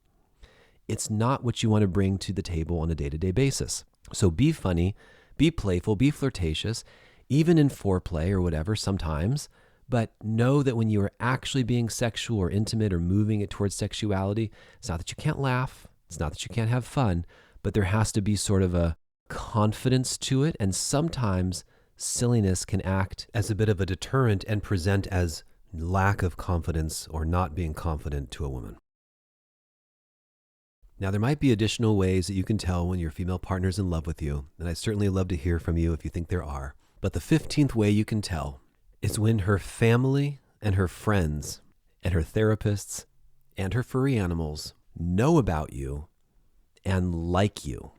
it's not what you want to bring to the table on a day-to-day basis. So be funny, be playful, be flirtatious, even in foreplay or whatever sometimes, but know that when you are actually being sexual or intimate or moving it towards sexuality, it's not that you can't laugh, it's not that you can't have fun, but there has to be sort of a confidence to it. And sometimes silliness can act as a bit of a deterrent and present as lack of confidence or not being confident to a woman. Now, there might be additional ways that you can tell when your female partner's in love with you, and I'd certainly love to hear from you if you think there are. But the 15th way you can tell is when her family and her friends and her therapists and her furry animals know about you and like you.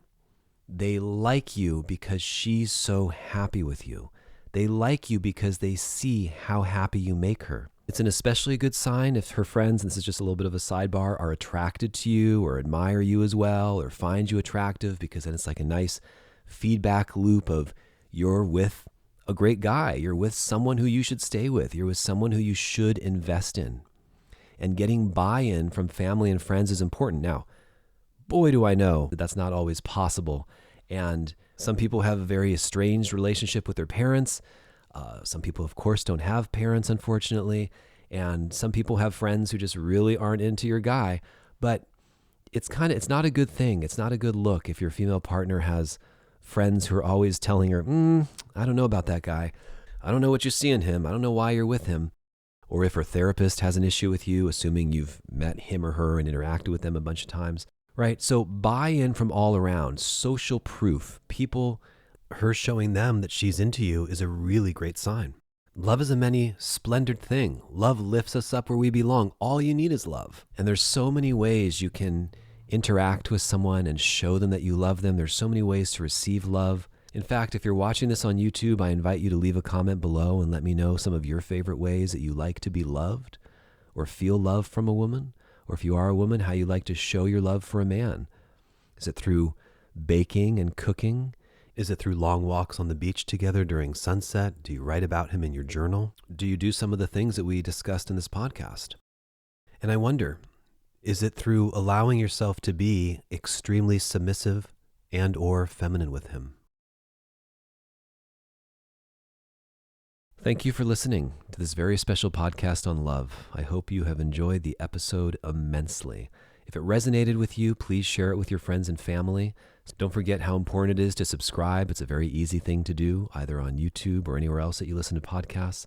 They like you because she's so happy with you. They like you because they see how happy you make her. It's an especially good sign if her friends, and this is just a little bit of a sidebar, are attracted to you or admire you as well or find you attractive, because then it's like a nice feedback loop of you're with a great guy. You're with someone who you should stay with. You're with someone who you should invest in. And getting buy-in from family and friends is important. Now, boy, do I know that that's not always possible. And some people have a very estranged relationship with their parents. Some people, of course, don't have parents, unfortunately. And some people have friends who just really aren't into your guy. But it's not a good thing. It's not a good look if your female partner has friends who are always telling her, I don't know about that guy. I don't know what you see in him. I don't know why you're with him. Or if her therapist has an issue with you, assuming you've met him or her and interacted with them a bunch of times, right? So buy-in from all around, social proof, people, her showing them that she's into you is a really great sign. Love is a many splendid thing. Love lifts us up where we belong. All you need is love. And there's so many ways you can interact with someone and show them that you love them. There's so many ways to receive love. In fact, if you're watching this on YouTube, I invite you to leave a comment below and let me know some of your favorite ways that you like to be loved or feel love from a woman. Or if you are a woman, how you like to show your love for a man. Is it through baking and cooking? Is it through long walks on the beach together during sunset? Do you write about him in your journal? Do you do some of the things that we discussed in this podcast? And I wonder, is it through allowing yourself to be extremely submissive and or feminine with him? Thank you for listening to this very special podcast on love. I hope you have enjoyed the episode immensely. If it resonated with you, please share it with your friends and family. Don't forget how important it is to subscribe. It's a very easy thing to do, either on YouTube or anywhere else that you listen to podcasts.